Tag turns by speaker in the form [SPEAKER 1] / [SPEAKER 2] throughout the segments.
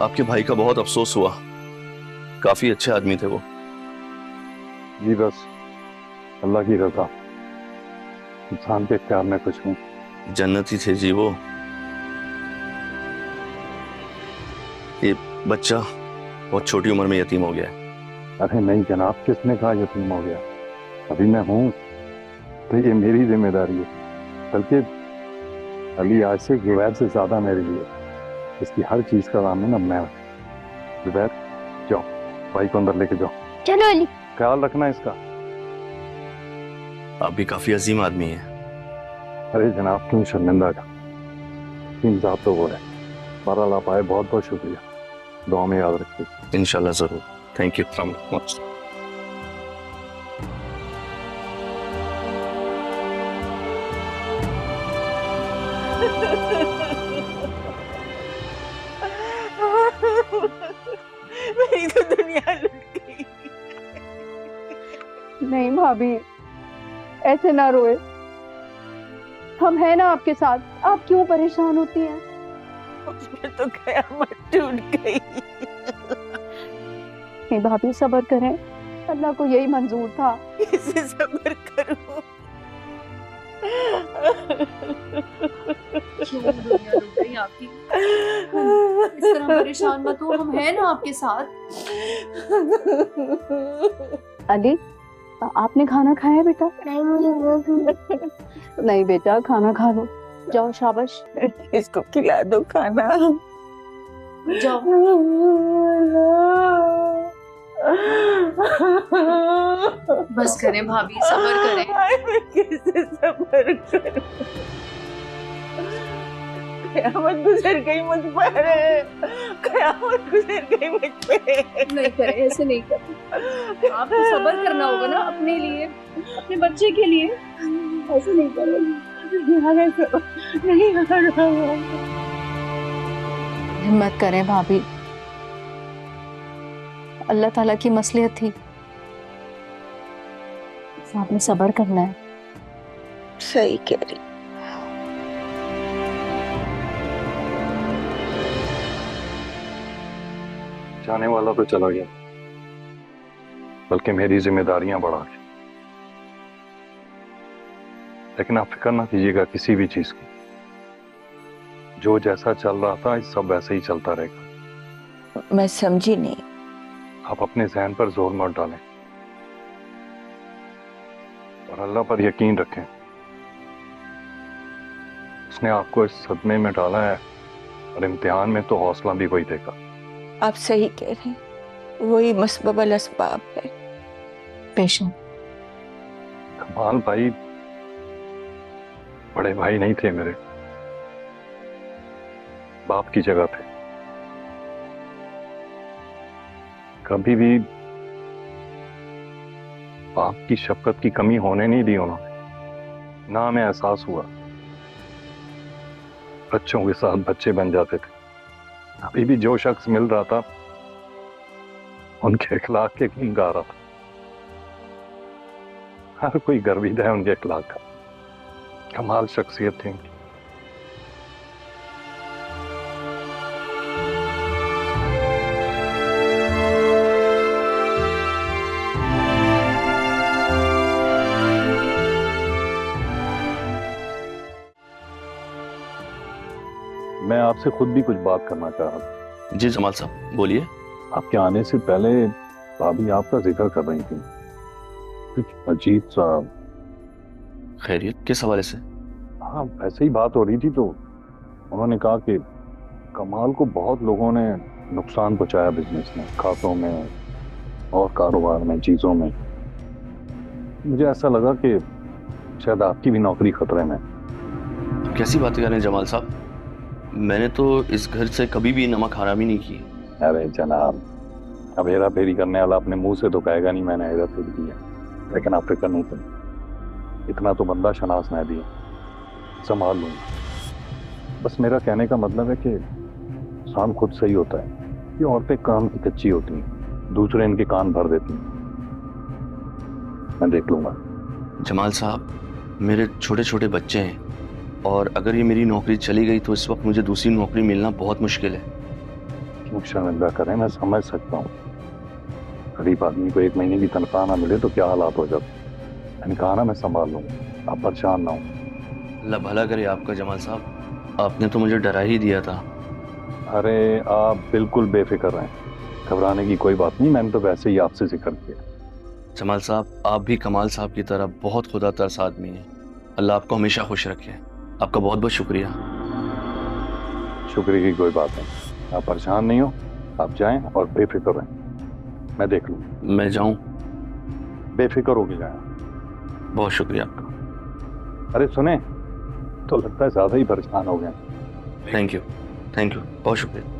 [SPEAKER 1] आपके भाई का बहुत अफसोस हुआ, काफी अच्छे आदमी थे वो।
[SPEAKER 2] जी बस अल्लाह की रजा, इंसान के इख्तियार में कुछ नहीं।
[SPEAKER 1] जन्नती थे जी वो। ये बच्चा बहुत छोटी उम्र में यतीम हो गया है।
[SPEAKER 2] अरे नहीं जनाब, किसने कहा यतीम हो गया? अभी मैं हूँ तो ये मेरी जिम्मेदारी है, बल्कि अली आज से जुबैर से ज्यादा मेरे लिए। इसकी हर चीज का दामन अब मैं। जुबैर जाओ, भाई को अंदर लेके जाओ।
[SPEAKER 3] चलो अली।
[SPEAKER 2] ख्याल रखना इसका।
[SPEAKER 1] आप भी काफी अजीम आदमी हैं।
[SPEAKER 2] अरे जनाब क्यों शर्मिंदा का, तीन साहब तो वो है। बहरहाल आप आए, बहुत बहुत शुक्रिया, दुआ में याद रखिए।
[SPEAKER 1] इंशाल्लाह जरूर। Thank you so much.
[SPEAKER 4] मेरी तो दुनिया लुट गई।
[SPEAKER 5] नहीं भाभी, ऐसे ना रोए, हम हैं ना आपके साथ। आप क्यों परेशान होती हैं?
[SPEAKER 4] उसमें तो कयामत टूट गई।
[SPEAKER 5] नहीं भाभी, सब्र करें, अल्लाह को यही मंजूर था।
[SPEAKER 4] कैसे सब्र करूं?
[SPEAKER 6] क्यों दुनिया रुक गई आपकी? इस तरह परेशान मत हो, हम हैं ना आपके साथ।
[SPEAKER 5] अली, आपने खाना खाया बेटा?
[SPEAKER 3] नहीं, मुझे भूख नहीं।
[SPEAKER 5] नहीं बेटा, खाना खा लो, जाओ शाबाश।
[SPEAKER 4] इसको खिला दो खाना।
[SPEAKER 6] जाओ। बस करें भाभी, सब्र करें।
[SPEAKER 4] मैं कैसे सब्र करूं? कयामत गुजर गई मुझ पर, कयामत गुजर गई मुझ पे।
[SPEAKER 6] नहीं करें, ऐसे नहीं करें। आपको सब्र करना होगा ना, अपने लिए, अपने बच्चे के लिए। ऐसे नहीं करें।
[SPEAKER 4] नहीं कर रहा।
[SPEAKER 5] हिम्मत करें भाभी, अल्लाह ताला की मसलियत थी, आपने सब्र करना है।
[SPEAKER 4] सही कह रही।
[SPEAKER 2] जाने वाला तो चला गया, बल्कि मेरी जिम्मेदारियां बढ़ा गई। लेकिन आप फिक्र ना कीजिएगा किसी भी चीज की, जो जैसा चल रहा था सब वैसे ही चलता रहेगा।
[SPEAKER 4] मैं समझी नहीं।
[SPEAKER 2] आप अपने जहन पर जोर मत डालें और अल्लाह पर यकीन रखें। उसने आपको इस सदमे में डाला है और इम्तिहान में तो हौसला भी वही देगा।
[SPEAKER 4] आप सही कह रहे हैं, वही मसबबल असबाब है।
[SPEAKER 5] पेशेंट।
[SPEAKER 2] कमाल भाई बड़े भाई नहीं थे मेरे, बाप की जगह थे। कभी भी बाप की शफकत की कमी होने नहीं दी उन्होंने। ना हमें एहसास हुआ, बच्चों के साथ बच्चे बन जाते थे। अभी भी जो शख्स मिल रहा था उनके इखलाक के गुण गा रहा था। हर कोई गर्विदा है उनके इखलाक का, कमाल शख्सियत थी उनकी। मैं आपसे खुद भी कुछ बात करना चाह रहा था।
[SPEAKER 1] जी जमाल साहब बोलिए।
[SPEAKER 2] आपके आने से पहले भाभी आपका जिक्र कर रही थी, कुछ अजीब सा।
[SPEAKER 1] खैरियत किस हवाले से?
[SPEAKER 2] हाँ ऐसे ही बात हो रही थी, तो उन्होंने कहा कि कमाल को बहुत लोगों ने नुकसान पहुंचाया बिजनेस में, खातों में और कारोबार में, चीज़ों में। मुझे ऐसा लगा कि शायद आपकी भी नौकरी खतरे में।
[SPEAKER 1] कैसी बातें कर रहे हैं जमाल साहब? मैंने तो इस घर से कभी भी नमक हरामी नहीं की।
[SPEAKER 2] अरे जनाब, अब हेरा फेरी करने वाला अपने मुंह से तो कहेगा नहीं मैंने हेरा फेरी किया, लेकिन आप फिक्र नहीं करें, इतना तो बंदा शनास नहीं दिया, संभाल लूंगा। बस मेरा कहने का मतलब है कि इंसान खुद सही होता है। ये औरतें काम की कच्ची होती हैं, दूसरे इनके कान भर देती हैं। मैं देख लूंगा।
[SPEAKER 1] जमाल साहब मेरे छोटे छोटे बच्चे हैं, और अगर ये मेरी नौकरी चली गई तो इस वक्त मुझे दूसरी नौकरी मिलना बहुत मुश्किल है।
[SPEAKER 2] क्यों शर्मिंदा करें, मैं समझ सकता हूँ। गरीब आदमी को 1 महीने की तनख्वाह ना मिले तो क्या हालात हो जाते। मैंने कहा ना मैं संभाल लूंगा, आप परेशान ना हो।
[SPEAKER 1] अल्लाह भला करे आपका जमाल साहब, आपने तो मुझे डरा ही दिया था।
[SPEAKER 2] अरे आप बिल्कुल बेफिक्र रहें, घबराने की कोई बात नहीं, मैंने तो वैसे ही आपसे जिक्र किया।
[SPEAKER 1] जमाल साहब, आप भी कमाल साहब की तरह बहुत खुदा तरस आदमी हैं। अल्लाह आपको हमेशा खुश रखे। आपका बहुत बहुत शुक्रिया।
[SPEAKER 2] शुक्रिया की कोई बात नहीं, आप परेशान नहीं हो, आप जाएं और बेफिक्र रहें, मैं देख लूँ।
[SPEAKER 1] मैं जाऊं?
[SPEAKER 2] बेफिक्र होके जाएं।
[SPEAKER 1] बहुत शुक्रिया आपका।
[SPEAKER 2] अरे सुने, तो लगता है ज्यादा ही परेशान हो गए।
[SPEAKER 1] थैंक यू, बहुत शुक्रिया।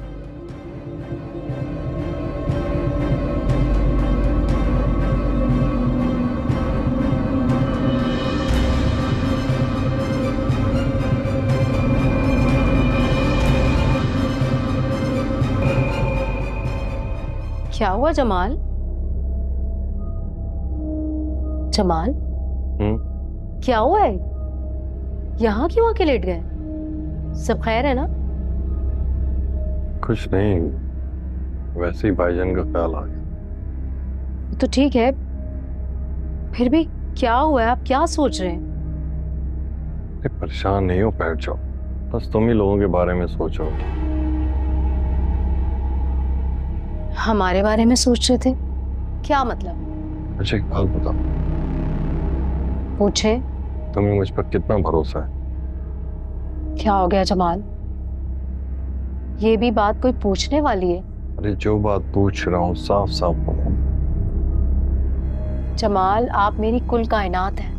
[SPEAKER 7] क्या हुआ जमाल? जमाल, क्या हुआ है? यहाँ क्यों आके लेट गए? सब खैर है ना?
[SPEAKER 8] कुछ नहीं, वैसे ही भाईजान का ख्याल आ गया।
[SPEAKER 7] तो ठीक है, फिर भी क्या हुआ है? आप क्या सोच रहे हैं?
[SPEAKER 8] परेशान नहीं हो, बैठ जाओ, बस तुम ही लोगों के बारे में सोचो।
[SPEAKER 7] हमारे बारे में सोच रहे थे? क्या मतलब?
[SPEAKER 8] अच्छा एक बात बताओ,
[SPEAKER 7] पूछे।
[SPEAKER 8] तुम्हें मुझ पर कितना भरोसा है?
[SPEAKER 7] क्या हो गया जमाल? ये भी बात कोई पूछने वाली है?
[SPEAKER 8] अरे जो बात पूछ रहा हूँ साफ साफ बोलो।
[SPEAKER 7] जमाल, आप मेरी कुल कायनात हैं।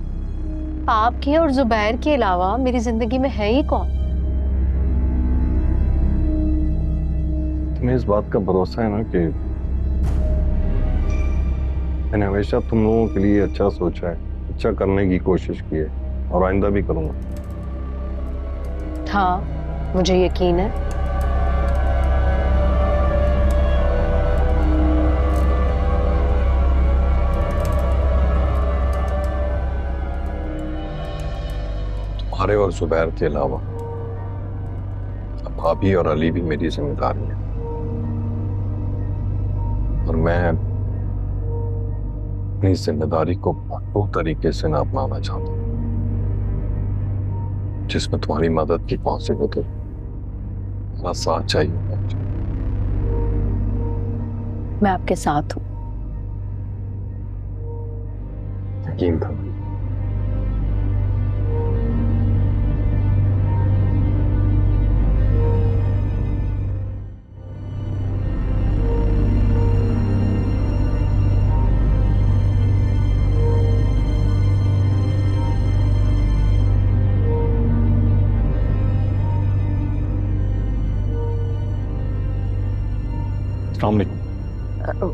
[SPEAKER 7] आपके और जुबैर के अलावा मेरी जिंदगी में है ही कौन?
[SPEAKER 8] तुम्हें इस बात का भरोसा है ना कि मैंने हमेशा तुम लोगों के लिए अच्छा सोचा है, अच्छा करने की कोशिश की है और आइंदा भी करूंगा।
[SPEAKER 7] हाँ, मुझे यकीन है।
[SPEAKER 8] तुम्हारे और जुबैर के अलावा अब भाभी और अली भी मेरी जिम्मेदारी है और मैं अपनी जिम्मेदारी को भरपूर तरीके से अपनाना चाहता हूँ, जिसमें तुम्हारी मदद की पॉसिबल हो, मेरा साथ चाहिए।
[SPEAKER 7] मैं आपके साथ हूँ।
[SPEAKER 8] यकीन था।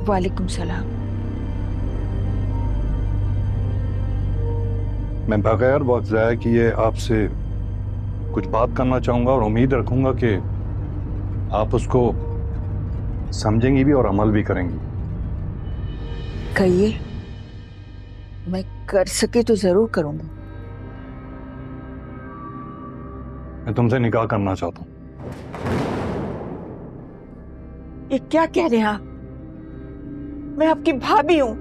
[SPEAKER 4] वालेकुम सलाम।
[SPEAKER 2] मैं बगैर वक्त ज़ाया किए आपसे कुछ बात करना चाहूंगा और उम्मीद रखूंगा कि आप उसको समझेंगी भी और अमल भी करेंगी।
[SPEAKER 4] कहिए, मैं कर सके तो जरूर करूंगा।
[SPEAKER 2] मैं तुमसे निकाह करना चाहता हूँ।
[SPEAKER 4] ये क्या कह रहे हैं आप? मैं आपकी भाभी हूं,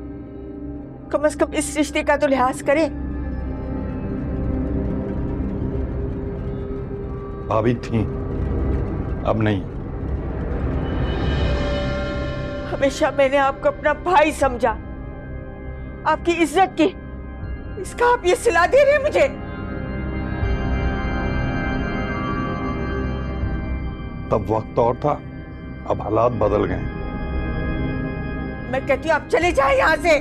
[SPEAKER 4] कम से कम इस रिश्ते का तो लिहाज करें।
[SPEAKER 2] भाभी थी, अब नहीं।
[SPEAKER 4] हमेशा मैंने आपको अपना भाई समझा, आपकी इज्जत की। इसका आप ये सिला दे रहे हैं मुझे?
[SPEAKER 2] तब वक्त और था, अब हालात बदल गए।
[SPEAKER 4] मैं कहती हूँ आप चले जाए यहां से।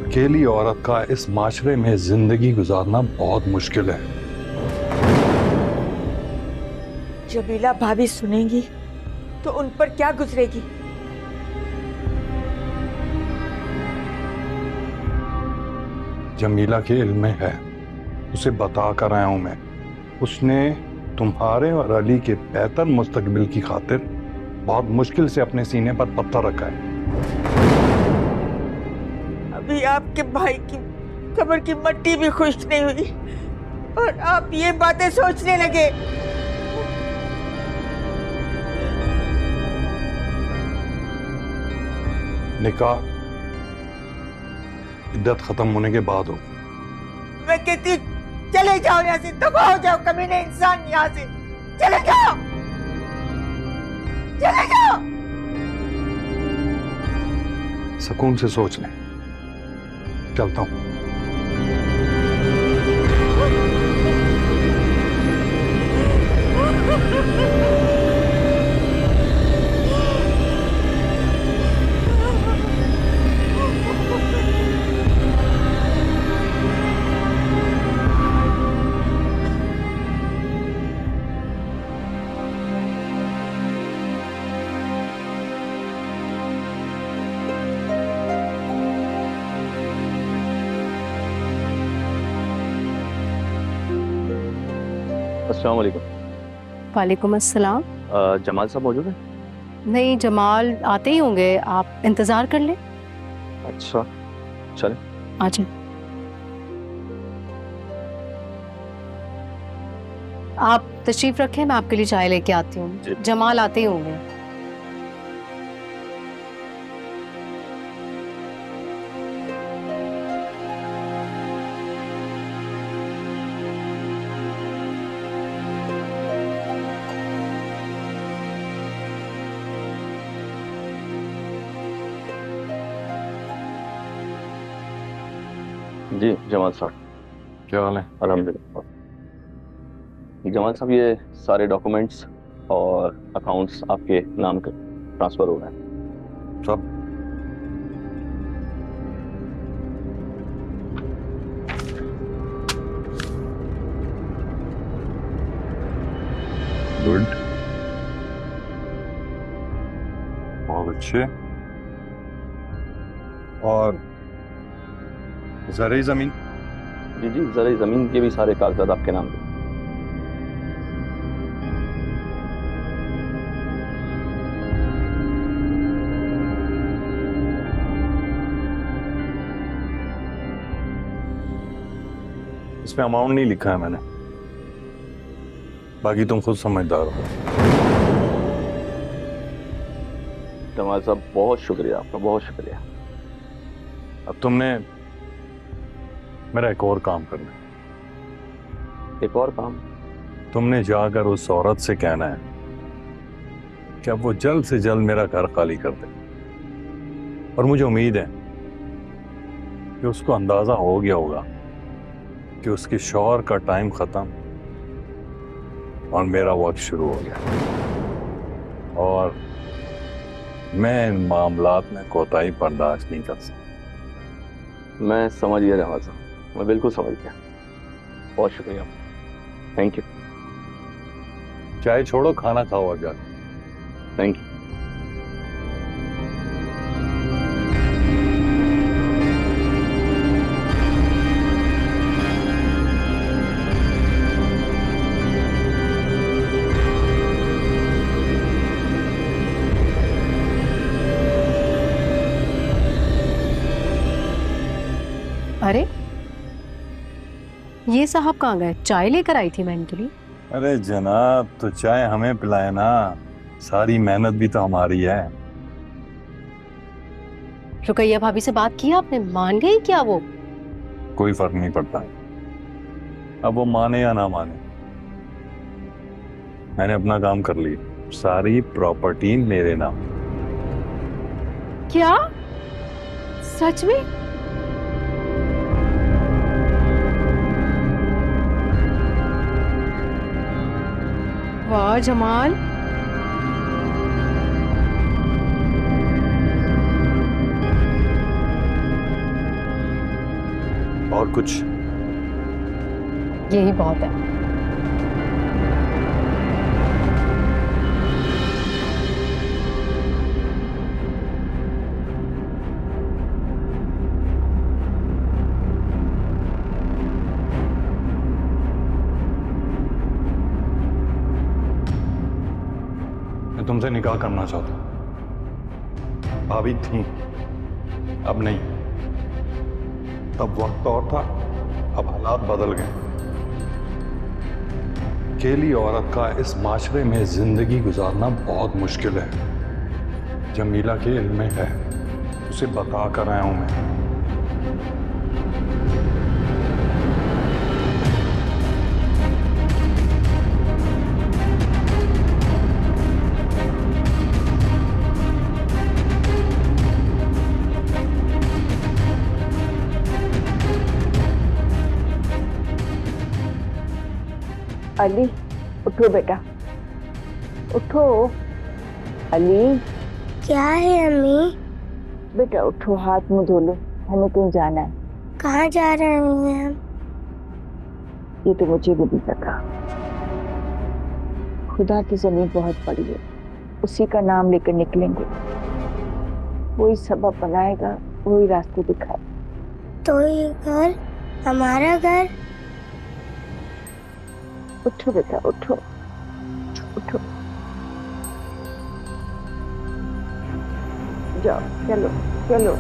[SPEAKER 2] अकेली औरत का इस माशरे में जिंदगी गुजारना बहुत मुश्किल है।
[SPEAKER 4] जबीला भाभी सुनेंगी तो उन पर क्या गुजरेगी?
[SPEAKER 2] जमीला के इल्म में है, उसे बता कर आया हूं मैं। उसने तुम्हारे और अली के बेहतर मुस्तकबिल की खातिर बहुत मुश्किल से अपने सीने पर पत्थर रखा है।
[SPEAKER 4] अभी आपके भाई की कब्र की मट्टी भी खुश्क नहीं हुई और आप ये बातें सोचने लगे।
[SPEAKER 2] निकाह इद्दत खत्म होने के बाद हो।
[SPEAKER 4] मैं कहती हूँ चले जाओ यहाँ से, दफा हो जाओ कमीने इंसान, यहाँ से चले जाओ, चले जाओ।
[SPEAKER 2] सुकून से सोच लें, चलता हूं।
[SPEAKER 1] अस्सलाम वालेकुम।
[SPEAKER 7] वालेकुम अस्सलाम।
[SPEAKER 1] जमाल साहब मौजूद हैं?
[SPEAKER 7] नहीं, जमाल आते ही होंगे, आप इंतजार कर लें।
[SPEAKER 1] अच्छा चलें।
[SPEAKER 7] आ जाए। आप तशरीफ रखें, मैं आपके लिए चाय लेके आती
[SPEAKER 1] जी।
[SPEAKER 7] हूँ। जमाल आते ही होंगे।
[SPEAKER 1] जी जमाल साहब।
[SPEAKER 2] क्या हाल है?
[SPEAKER 1] अल्हम्दुलिल्लाह। जमाल साहब ये सारे डॉक्यूमेंट्स और अकाउंट्स आपके नाम के ट्रांसफर हो रहे हैं।
[SPEAKER 2] सब गुड, बहुत अच्छे। और ज़राई ज़मीन?
[SPEAKER 1] जी जी, ज़रा ज़मीन के भी सारे कागजात आपके नाम पे।
[SPEAKER 2] इसमें अमाउंट नहीं लिखा है मैंने, बाकी तुम खुद समझदार हो।
[SPEAKER 1] जमाल साहब बहुत शुक्रिया आपका, बहुत शुक्रिया।
[SPEAKER 2] अब तुमने मेरा एक और काम करना है।
[SPEAKER 1] एक और काम?
[SPEAKER 2] तुमने जाकर उस औरत से कहना है कि अब वो जल्द से जल्द मेरा घर खाली कर दे। और मुझे उम्मीद है कि उसको अंदाजा हो गया होगा कि उसके शौहर का टाइम खत्म और मेरा वक्त शुरू हो गया, और मैं इन मामलात में कोताही बर्दाश्त नहीं कर सकता।
[SPEAKER 1] मैं समझ गया जमाल साहब, मैं बिल्कुल समझ गया। बहुत शुक्रिया, थैंक यू।
[SPEAKER 2] चाय छोड़ो, खाना खाओ अब जाके।
[SPEAKER 1] Thank you.
[SPEAKER 7] अरे ये साहब कहाँ गए? चाय लेकर आई थी मैं इनके लिए।
[SPEAKER 2] अरे जनाब, तो चाय हमें पिलाए ना, सारी मेहनत भी तो हमारी है।
[SPEAKER 7] रुकैया भाभी से बात की आपने? मान गई क्या वो?
[SPEAKER 2] कोई फर्क नहीं पड़ता, अब वो माने या ना माने, मैंने अपना काम कर लिया। सारी प्रॉपर्टी मेरे नाम।
[SPEAKER 7] क्या सच में? वाह जमाल,
[SPEAKER 2] और कुछ?
[SPEAKER 7] यही बहुत है।
[SPEAKER 2] मैं तुमसे निकाह करना चाहता हूं। भाभी थी, अब नहीं। तब वक्त और था, अब हालात बदल गए। अकेली औरत का इस माशरे में जिंदगी गुजारना बहुत मुश्किल है। जमीला के इल्म में है, उसे बता कर आया हूं मैं।
[SPEAKER 4] अली, उठो बेटा, उठो। अली,
[SPEAKER 3] क्या है अम्मी?
[SPEAKER 4] बेटा उठो, हाथ मुंह धो लो, हमें कहीं जाना है।
[SPEAKER 3] कहाँ जा रहे हैं हम?
[SPEAKER 4] ये तो मुझे भी नहीं पता। खुदा की जमीन बहुत बड़ी है, उसी का नाम लेकर निकलेंगे। वही सबब बनाएगा, वही रास्ते दिखाएगा।
[SPEAKER 3] तो ये घर हमारा घर?
[SPEAKER 4] उठो बेटा, उठो उठो, जाओ, चलो चलो।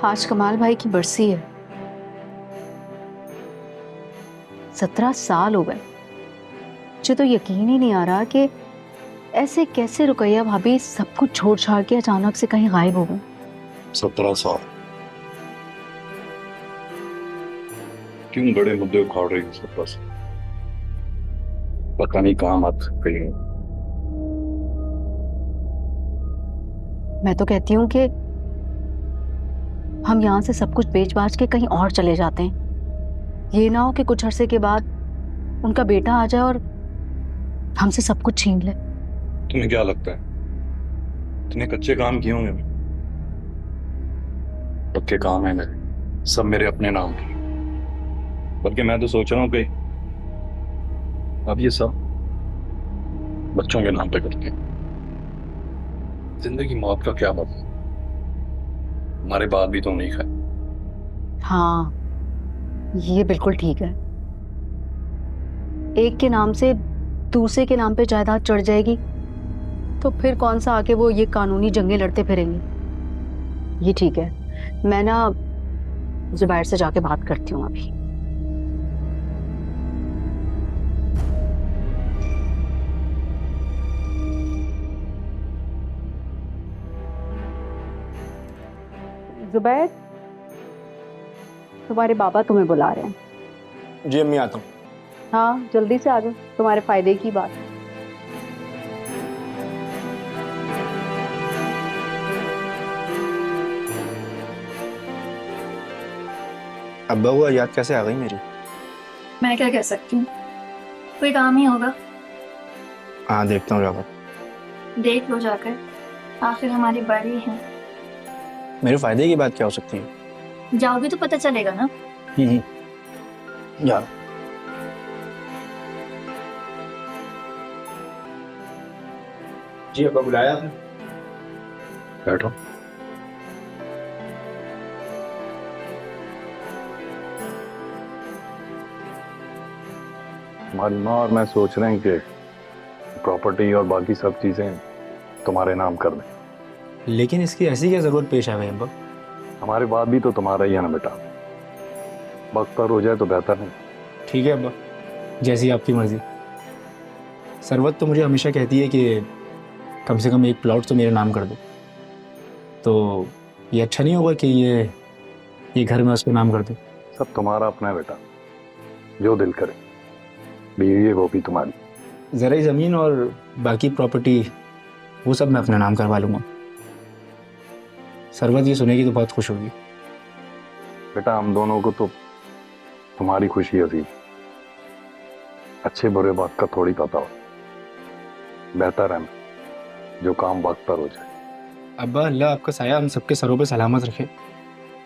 [SPEAKER 7] आज कमाल भाई की बरसी है। 17 साल हो गए। मुझे तो यकीन ही नहीं आ रहा कि ऐसे कैसे रुकैया भाभी सब कुछ छोड़ छाड़ के अचानक से कहीं गायब हो गए।
[SPEAKER 2] 17 साल। क्यों बड़े मुद्दे उखाड़ रही हो 17 साल? पता नहीं कहाँ मत कहीं।
[SPEAKER 7] मैं तो कहती हूँ कि हम यहाँ से सब कुछ बेच बाच के कहीं और चले जाते हैं। ये ना हो कि कुछ अरसे के बाद उनका बेटा आ जाए और हमसे सब कुछ छीन ले।
[SPEAKER 2] तुम्हें क्या लगता है इतने कच्चे काम किए होंगे? पक्के काम है मेरे, सब मेरे अपने नाम के। बल्कि मैं तो सोच रहा हूँ कि अब ये सब बच्चों के नाम पे करते हैं। जिंदगी मौत का क्या मतलब? हमारे बाद भी तो नहीं खाए।
[SPEAKER 7] हाँ, ये बिल्कुल ठीक है। एक के नाम से दूसरे के नाम पे जायदाद चढ़ जाएगी तो फिर कौन सा आके वो ये कानूनी जंगें लड़ते फिरेंगे। ये ठीक है। मैं ना जुबैर से जाके बात करती हूँ अभी। जुबैर, तुम्हारे बाबा तुम्हें बुला रहे हैं।
[SPEAKER 9] जी अम्मी, आता हूँ।
[SPEAKER 7] हाँ, जल्दी से आ जाओ, तुम्हारे फायदे की बात।
[SPEAKER 9] अब्बा हुआ याद कैसे आ गई मेरी?
[SPEAKER 6] मैं क्या कह सकती हूँ, कोई काम ही होगा।
[SPEAKER 9] हाँ, देखता हूँ जाकर।
[SPEAKER 6] देख लो जाकर, आखिर हमारी बड़ी हैं।
[SPEAKER 9] मेरे फायदे की बात क्या हो सकती है?
[SPEAKER 6] जाओगे तो पता चलेगा ना।
[SPEAKER 9] यार जी अब्बा बुलाया आपने?
[SPEAKER 2] बैठो। हमारी माँ और मैं सोच रहे हैं कि प्रॉपर्टी और बाकी सब चीजें तुम्हारे नाम कर दें।
[SPEAKER 9] लेकिन इसकी ऐसी क्या जरूरत पेश आ गई अब्बा?
[SPEAKER 2] हमारे बाद भी तो तुम्हारा ही है ना बेटा। वक्त पर हो जाए तो बेहतर है।
[SPEAKER 9] ठीक है अब्बा, जैसी आपकी मर्जी। सरवत तो मुझे हमेशा कहती है कि कम से कम एक प्लॉट तो मेरे नाम कर दो। तो ये अच्छा नहीं होगा कि ये घर में उसके नाम कर दो?
[SPEAKER 2] सब तुम्हारा अपना है बेटा, जो दिल करे। बीवी है वो भी तुम्हारी।
[SPEAKER 9] ज़रा ज़मीन और बाकी प्रॉपर्टी वो सब मैं अपना नाम करवा लूँगा। सरवत ये सुनेगी तो बहुत खुश होगी।
[SPEAKER 2] बेटा हम दोनों को तो तुम्हारी खुशी अजीब, अच्छे बुरे बात का थोड़ी पता हो। बेहतर है ना जो काम वक्त पर हो जाए।
[SPEAKER 9] अब्बा, अल्लाह आपका साया हम सबके सरों पे सलामत रखे,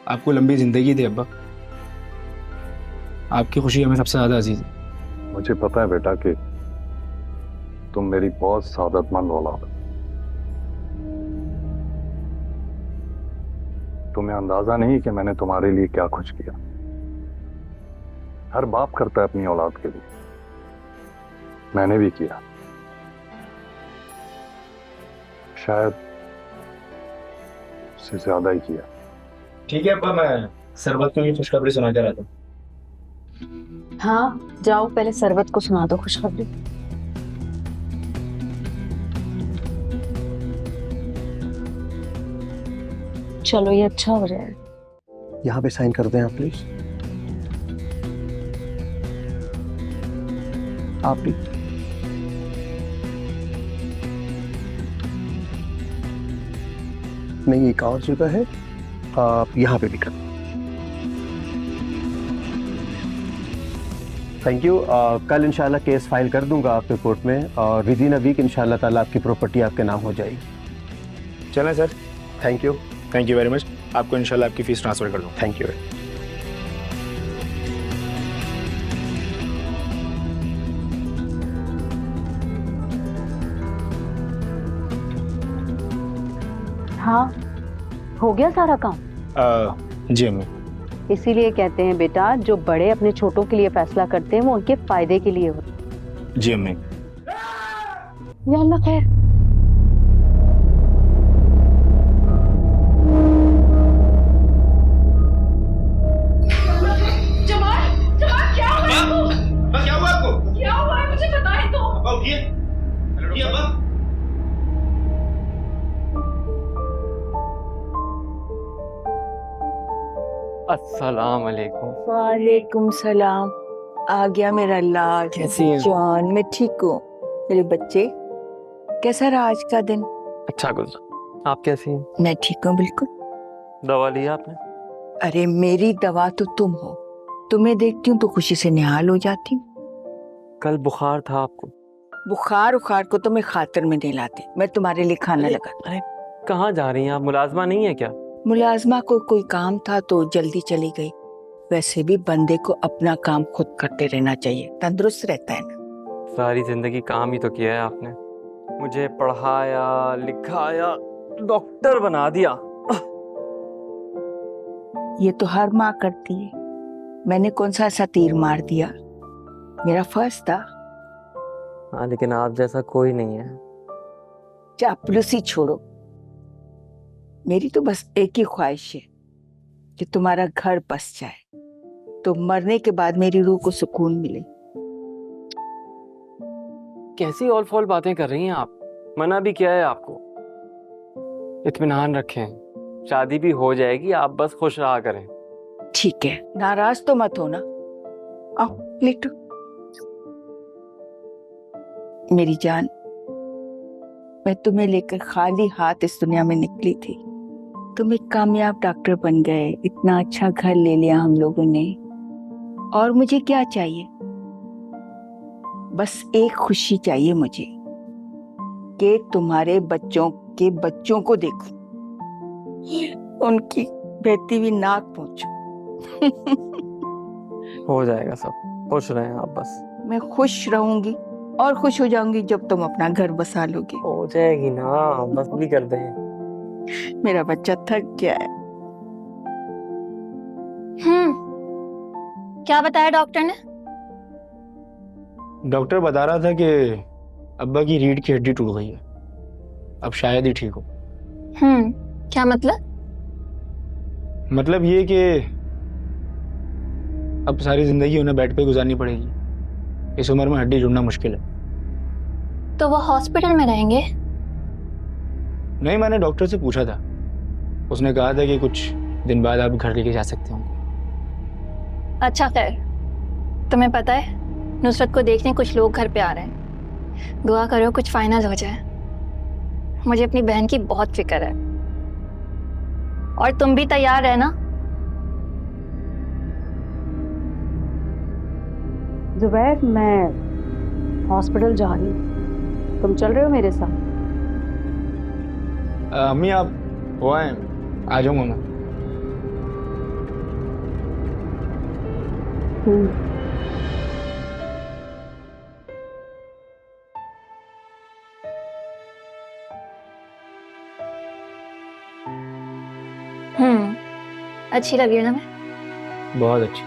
[SPEAKER 9] आपको लंबी ज़िंदगी दे अब्बा। आपकी खुशी हमें सबसे ज़्यादा अजीज है।
[SPEAKER 2] मुझे पता है बेटा कि तुम मेरी बहुत सादतमंद औलाद हो। तुम्हें अंदाजा नहीं कि मैंने तुम्हारे लिए क्या कुछ किया। हर बाप करता है अपनी औलाद के लिए, मैंने भी किया, शायद उससे ज्यादा ही किया।
[SPEAKER 9] ठीक है अब्बा, मैं सरबत को ये खुशखबरी सुना कर आता हूँ।
[SPEAKER 7] हाँ जाओ, पहले सरबत को सुना दो खुशखबरी। चलो ये अच्छा हो रहा है।
[SPEAKER 10] यहाँ पे साइन कर दें आप प्लीज। आप भी। नहीं, एक और जगह है, आप यहाँ पे भी कर। Thank you. कल इंशाल्लाह केस फाइल कर दूंगा आपके कोर्ट में और विद इन अ वीक इंशाल्लाह ताला आपकी प्रॉपर्टी आपके नाम हो जाएगी।
[SPEAKER 9] चलें sir.
[SPEAKER 10] Thank you
[SPEAKER 9] very much. आपको इंशाल्लाह आपकी फ़ीस ट्रांसफ़र कर दूँ।
[SPEAKER 10] Thank you.
[SPEAKER 7] हाँ हो गया सारा काम।
[SPEAKER 9] जी अम्मी।
[SPEAKER 7] इसीलिए कहते हैं बेटा, जो बड़े अपने छोटों के लिए फैसला करते हैं वो उनके फायदे के लिए होते हैं।
[SPEAKER 9] जी अम्मी।
[SPEAKER 7] या अल्लाह खैर।
[SPEAKER 9] क्या हुआ आपको?
[SPEAKER 6] क्या हुआ है मुझे बताएं तो।
[SPEAKER 9] अब्बा उठिए। उठिए अब्बा।
[SPEAKER 11] अस्सलाम वालेकुम।
[SPEAKER 4] वालेकुम सलाम। आ गया मेरा लाल।
[SPEAKER 11] कैसी हैं?
[SPEAKER 4] जान मैं ठीक हूँ। मेरे बच्चे, कैसा रहा आज का दिन?
[SPEAKER 11] अच्छा गुजरा। आप कैसी हैं?
[SPEAKER 4] मैं ठीक हूँ बिल्कुल।
[SPEAKER 11] दवा लिया आपने?
[SPEAKER 4] अरे मेरी दवा तो तुम हो, तुम्हें देखती हूँ तो खुशी से निहाल हो जाती हूँ।
[SPEAKER 11] कल बुखार था आपको?
[SPEAKER 4] बुखार उखार को तो मैं खातिर में नहीं लाती, मैं तुम्हारे लिए खाना लगा।
[SPEAKER 11] अरे कहाँ जा रही हैं आप? मुलाजमा नहीं है क्या?
[SPEAKER 4] मुलाजमा को कोई काम था तो जल्दी चली गई। वैसे भी बंदे को अपना काम खुद करते रहना चाहिए, तंदुरुस्त रहता है ना।
[SPEAKER 11] सारी जिंदगी काम ही तो किया है आपने, मुझे पढ़ाया लिखाया, डॉक्टर बना दिया।
[SPEAKER 4] ये तो हर माँ करती है। मैंने कौन सा ऐसा तीर मार दिया, मेरा फर्ज था।
[SPEAKER 11] हाँ लेकिन आप जैसा कोई नहीं है।
[SPEAKER 4] चापलूसी छोड़ो, मेरी तो बस एक ही ख्वाहिश है कि तुम्हारा घर बस जाए तो मरने के बाद मेरी रूह को सुकून मिले।
[SPEAKER 11] कैसी ऑल फॉल बातें कर रही हैं आप? मना भी किया है आपको। इत्मीनान रखें, शादी भी हो जाएगी, आप बस खुश रहा करें।
[SPEAKER 4] ठीक है, नाराज तो मत होना। आओ लेटो। मेरी जान, मैं तुम्हें लेकर खाली हाथ इस दुनिया में निकली थी। तुम एक कामयाब डॉक्टर बन गए, इतना अच्छा घर ले लिया हम लोगों ने, और मुझे क्या चाहिए? बस एक खुशी चाहिए मुझे कि तुम्हारे बच्चों के बच्चों को देखूं, उनकी बहती हुई नाक पहुंचो।
[SPEAKER 11] हो जाएगा सब, खुश रहें आप बस।
[SPEAKER 4] मैं खुश रहूंगी और खुश हो जाऊंगी जब तुम अपना घर बसा लोगे।
[SPEAKER 11] हो जाएगी ना, बस भी कर दें।
[SPEAKER 4] मेरा बच्चा थक गया है।
[SPEAKER 3] क्या बताया डॉक्टर ने?
[SPEAKER 9] डॉक्टर बता रहा था कि अब्बा की रीढ़ की हड्डी टूट गई है, अब शायद ही ठीक हो।
[SPEAKER 3] क्या मतलब?
[SPEAKER 9] मतलब ये कि अब सारी जिंदगी उन्हें बेड पे गुजारनी पड़ेगी। इस उम्र में हड्डी जुड़ना मुश्किल है।
[SPEAKER 3] तो वो हॉस्पिटल में रहेंगे?
[SPEAKER 9] नहीं, मैंने डॉक्टर से पूछा था, उसने कहा था कि कुछ दिन बाद आप घर लेके जा सकते हो।
[SPEAKER 3] अच्छा खैर, तुम्हें पता है नुसरत को देखने कुछ लोग घर पे आ रहे हैं। दुआ करो कुछ फाइनल हो जाए। मुझे अपनी बहन की बहुत फिक्र है, और तुम भी तैयार है ना?
[SPEAKER 7] जुबैर, मैं हॉस्पिटल जा रही हूँ। तुम चल रहे हो मेरे साथ?
[SPEAKER 9] अम्मी आप वो आए, आ जाऊंगा मैं।
[SPEAKER 3] अच्छी लगी है ना मैं?
[SPEAKER 9] बहुत अच्छी।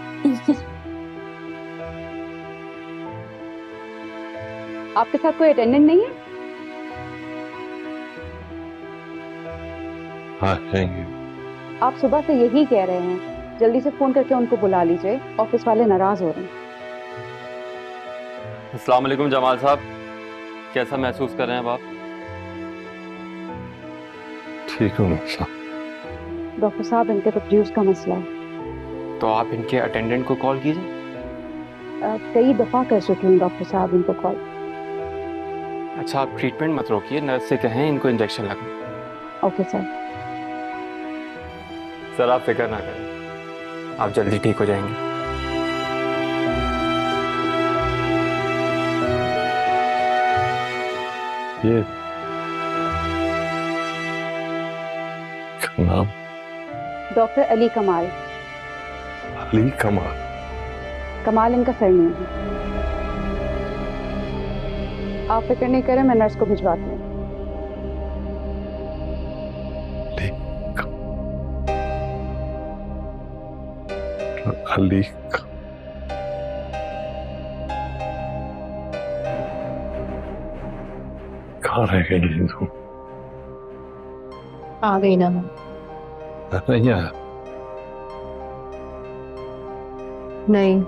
[SPEAKER 5] आपके साथ कोई अटेंडेंट नहीं है?
[SPEAKER 8] हाँ थैंक
[SPEAKER 5] आप सुबह से यही कह रहे हैं, जल्दी से फोन करके उनको बुला लीजिए, ऑफिस वाले नाराज हो रहे हैं।
[SPEAKER 11] अस्सलाम वालेकुम जमाल साहब, कैसा महसूस कर रहे हैं अब आप?
[SPEAKER 8] ठीक हूँ डॉक्टर साहब।
[SPEAKER 5] डॉक्टर साहब, इनके प्रोड्यूस का मसला है।
[SPEAKER 11] तो आप इनके अटेंडेंट को कॉल कीजिए।
[SPEAKER 5] कई दफा कर चुकी हूँ डॉक्टर साहब इनको कॉल।
[SPEAKER 11] अच्छा आप ट्रीटमेंट मत रोकिए, नर्स से कहें इनको इंजेक्शन लगना।
[SPEAKER 5] Okay sir.
[SPEAKER 11] सर आप फिक्र ना करें, आप जल्दी ठीक हो जाएंगे।
[SPEAKER 8] ये नाम?
[SPEAKER 5] डॉक्टर अली कमाल।
[SPEAKER 8] अली कमाल?
[SPEAKER 5] कमाल इनका सरनेम है। आप फिक्र नहीं करें, मैं नर्स को भिजवाती हूँ।
[SPEAKER 8] अली कहाँ रह गई तू?
[SPEAKER 7] आ गई ना मैं।
[SPEAKER 8] नहीं आया?
[SPEAKER 7] नहीं,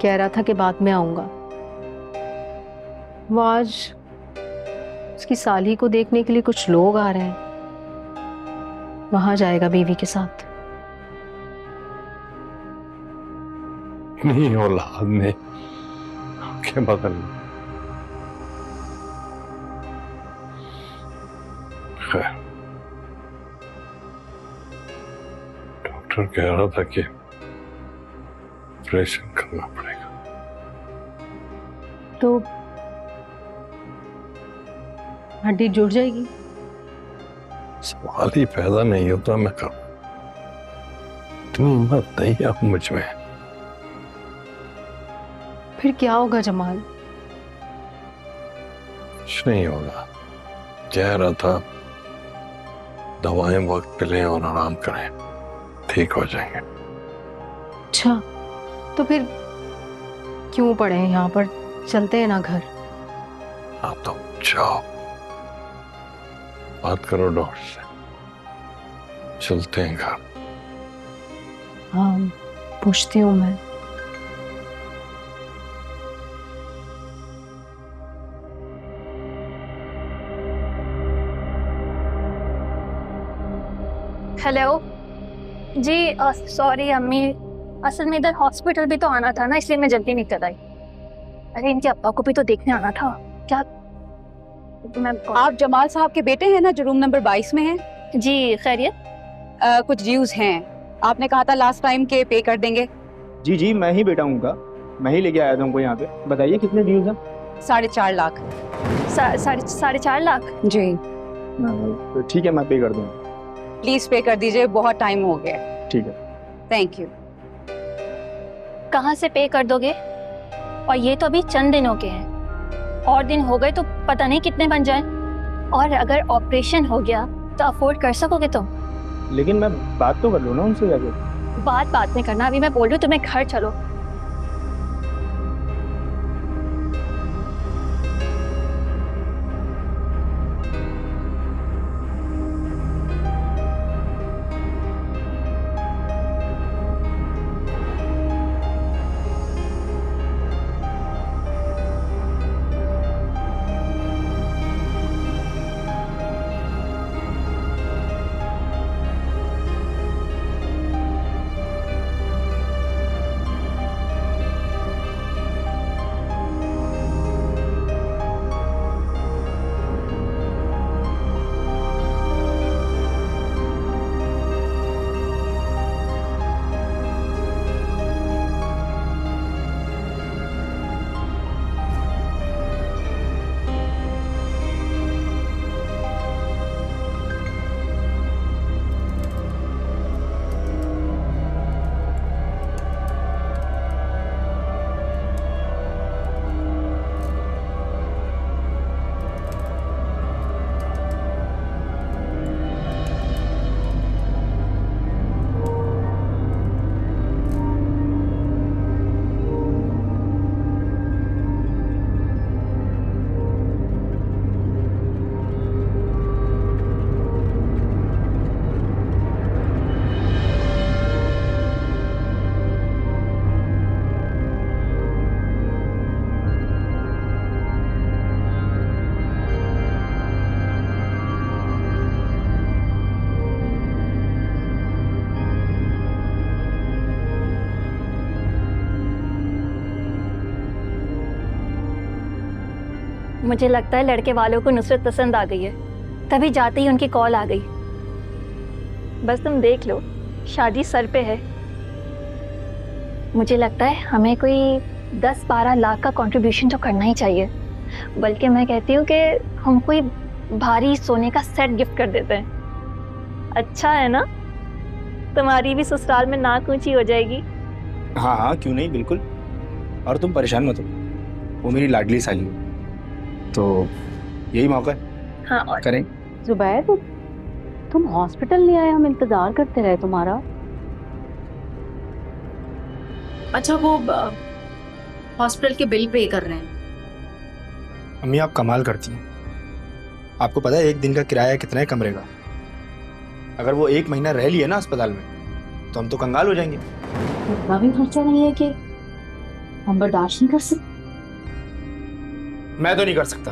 [SPEAKER 7] कह रहा था कि बाद में आऊंगा। वो आज उसकी साली को देखने के लिए कुछ लोग आ रहे हैं, वहां जाएगा बीवी के साथ।
[SPEAKER 8] नहीं औलाद ने क्या बदल। खैर, डॉक्टर कह रहा था कि ऑपरेशन करना पड़ेगा।
[SPEAKER 7] तो हड्डी जुड़ जाएगी?
[SPEAKER 8] सवाल ही पैदा नहीं होता मैं करूं। इतनी हिम्मत नहीं अब मुझ में।
[SPEAKER 7] फिर क्या होगा जमाल?
[SPEAKER 8] कुछ नहीं होगा, कह रहा था दवाएं वक्त पे लें और आराम करें, ठीक हो जाएंगे।
[SPEAKER 7] अच्छा, तो फिर क्यों पड़े हैं यहाँ पर? चलते हैं ना घर।
[SPEAKER 8] आप तो जाओ, बात करो डॉक्टर से, चलते हैं घर।
[SPEAKER 7] हाँ, पूछती हूँ मैं।
[SPEAKER 3] हेलो जी, सॉरी अम्मी, असल में इधर हॉस्पिटल भी तो आना था ना, इसलिए मैं जल्दी निकल आई। अरे इनके अब्बा को भी तो देखने आना था। क्या मैं
[SPEAKER 5] आप जमाल साहब के बेटे हैं ना, जो रूम नंबर 22 में हैं?
[SPEAKER 3] जी खैरियत?
[SPEAKER 5] कुछ ड्यूज हैं, आपने कहा था लास्ट टाइम के पे कर देंगे।
[SPEAKER 9] जी जी, मैं ही बेटा हूँ उनका, मैं ही लेके आया था उनको यहाँ पे। बताइए कितने ड्यूज हैं?
[SPEAKER 5] 4.5 लाख।
[SPEAKER 3] 4.5 लाख?
[SPEAKER 5] जी।
[SPEAKER 9] तो ठीक है, मैं पे कर दूँगा।
[SPEAKER 5] प्लीज पे कर दीजिए, बहुत टाइम हो गया।
[SPEAKER 9] ठीक है।
[SPEAKER 5] Thank you.
[SPEAKER 3] कहाँ से पे कर दोगे? और ये तो अभी चंद दिनों के हैं, और दिन हो गए तो पता नहीं कितने बन जाए। और अगर ऑपरेशन हो गया तो अफोर्ड कर सकोगे तुम?
[SPEAKER 9] लेकिन मैं बात तो कर लूँ ना उनसे जाके।
[SPEAKER 3] बात में करना, अभी मैं बोल रही हूँ तुम्हें घर चलो। मुझे लगता है लड़के वालों को नुसरत पसंद आ गई है, तभी जाते ही उनकी कॉल आ गई। बस तुम देख लो, शादी सर पे है। मुझे लगता है हमें कोई 10-12 लाख का कंट्रीब्यूशन तो करना ही चाहिए। बल्कि मैं कहती हूँ कि हम कोई भारी सोने का सेट गिफ्ट कर देते हैं। अच्छा है ना? तुम्हारी भी ससुराल में नाक ऊंची हो जाएगी।
[SPEAKER 9] हाँ हाँ, क्यों नहीं, बिल्कुल। और तुम परेशान मत हो, वो मेरी लाडली साली है, तो यही मौका है।
[SPEAKER 3] हाँ, और
[SPEAKER 9] करें।
[SPEAKER 7] जुबैर, तुम हॉस्पिटल नहीं आए, हम इंतजार करते रहे तुम्हारा।
[SPEAKER 6] अच्छा, वो हॉस्पिटल के बिल पे कर रहे हैं।
[SPEAKER 9] अम्मी आप कमाल करती हैं। आपको पता है एक दिन का किराया कितना है कमरे का? अगर वो 1 महीना रह लिए ना अस्पताल में तो हम तो कंगाल हो जाएंगे।
[SPEAKER 7] इतना भी खर्चा नहीं है कि हम बर्दाश्त नहीं कर सकते।
[SPEAKER 9] मैं तो नहीं कर सकता,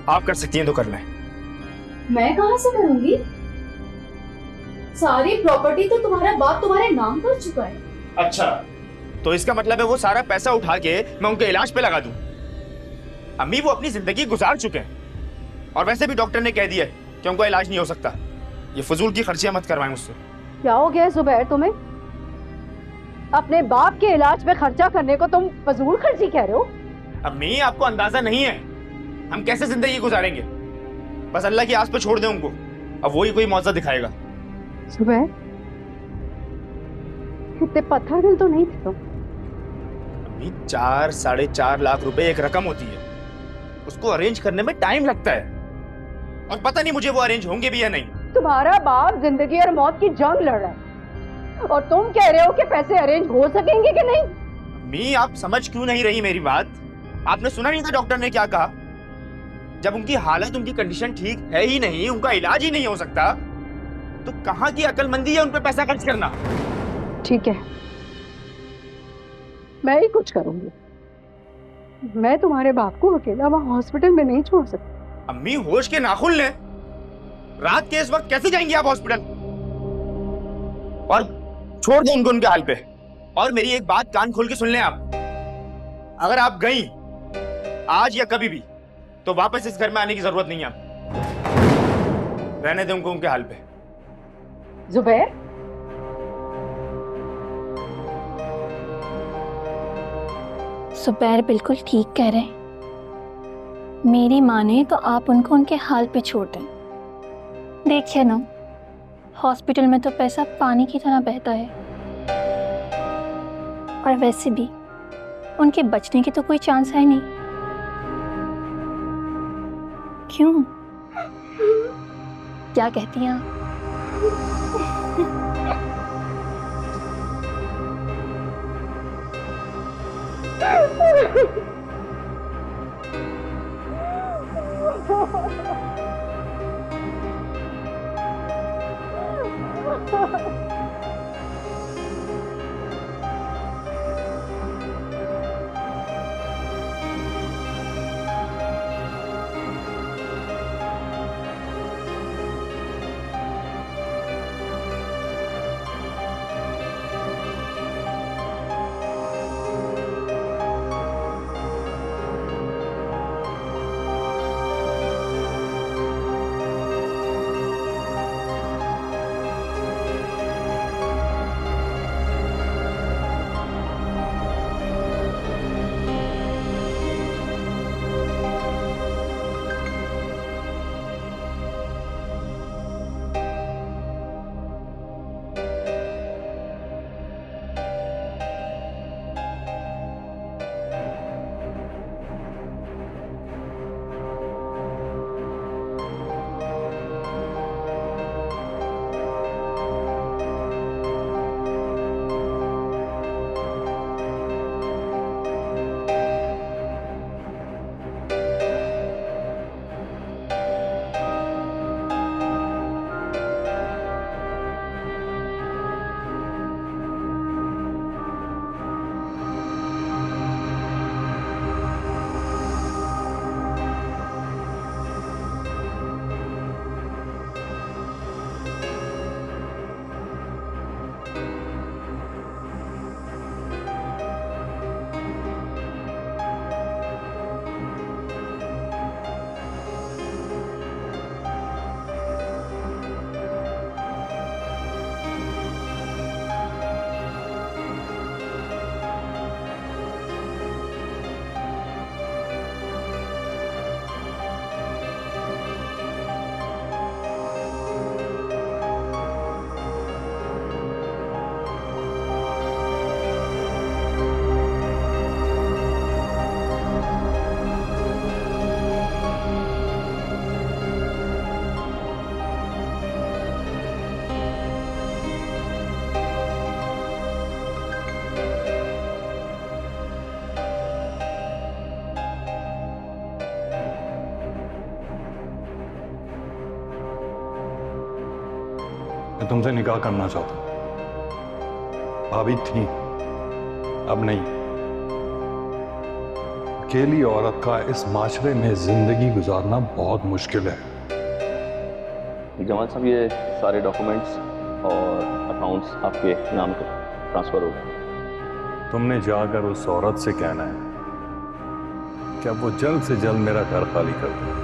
[SPEAKER 9] आप कर सकती हैं तो कर लें।
[SPEAKER 6] मैं कहाँ से करूंगी? सारी प्रॉपर्टी तो तुम्हारा बाप तुम्हारे नाम कर चुका है।
[SPEAKER 9] अच्छा, तो इसका मतलब है वो सारा पैसा उठा के मैं उनके इलाज पे लगा दूं? अम्मी वो अपनी जिंदगी गुजार चुके हैं, और वैसे भी डॉक्टर ने कह दिया है कि उनका इलाज नहीं हो सकता। ये फजूल की खर्चियां मत करवाएं मुझसे।
[SPEAKER 5] क्या हो गया जुबैर तुम्हें? अपने बाप के इलाज पे खर्चा करने को तुम फजूल खर्ची कह रहे हो?
[SPEAKER 9] अम्मी आपको अंदाजा नहीं है हम कैसे जिंदगी गुजारेंगे। बस अल्लाह की आस पे छोड़ दें उनको, अब वही कोई मौजा दिखाएगा।
[SPEAKER 5] जुबैर, इतने पत्थर दिल तो नहीं थे तुम।
[SPEAKER 9] अम्मी 4-4.5 लाख रुपए एक रकम होती है, उसको अरेंज करने में टाइम लगता है, और पता नहीं मुझे वो अरेंज होंगे भी या नहीं।
[SPEAKER 5] तुम्हारा बाप जिंदगी और मौत की जंग लड़ रहा है और तुम कह रहे हो कि पैसे अरेंज हो सकेंगे कि नहीं?
[SPEAKER 9] अम्मी आप समझ क्यों नहीं रही मेरी बात? आपने सुना नहीं था डॉक्टर ने क्या कहा? जब उनकी हालत, उनकी कंडीशन ठीक है ही नहीं, उनका इलाज ही नहीं हो सकता, तो कहाँ की अक्लमंदी है उन पे पैसा खर्च करना?
[SPEAKER 5] ठीक है, मैं ही कुछ करूंगी। मैं तुम्हारे बाप को अकेला वहां हॉस्पिटल में नहीं छोड़ सकती।
[SPEAKER 9] अम्मी होश के नाखून लें, रात के इस वक्त कैसे जाएंगी आप हॉस्पिटल? और छोड़ दें उनको उनके हाल पे। और मेरी एक बात कान खोल के सुन लें आप, अगर आप गई आज या कभी भी तो वापस इस घर में आने की जरूरत नहीं है। आप रहने दें उनको उनके हाल पे।
[SPEAKER 5] जुबैर,
[SPEAKER 3] सुबैर बिल्कुल ठीक कह रहे हैं। मेरी माने तो आप उनको उनके हाल पे छोड़ दें। देखिए ना, हॉस्पिटल में तो पैसा पानी की तरह बहता है, और वैसे भी उनके बचने की तो कोई चांस है नहीं। क्यों? क्या कहती हैं आप?
[SPEAKER 2] मैं तुमसे निकाह करना चाहता हूं। भाभी थी, अब नहीं। अकेली औरत का इस माशरे में जिंदगी गुजारना बहुत मुश्किल है।
[SPEAKER 1] जमाल साहब, ये सारे डॉक्यूमेंट्स और अकाउंट्स आपके नाम पर ट्रांसफ़र हो गए।
[SPEAKER 2] तुमने जाकर उस औरत से कहना है कि अब वो जल्द से जल्द मेरा घर खाली कर दे।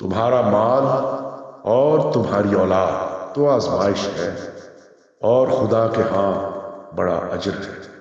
[SPEAKER 12] तुम्हारा माल और तुम्हारी औलाद तो आजमाइश है और खुदा के हाँ बड़ा अजर है।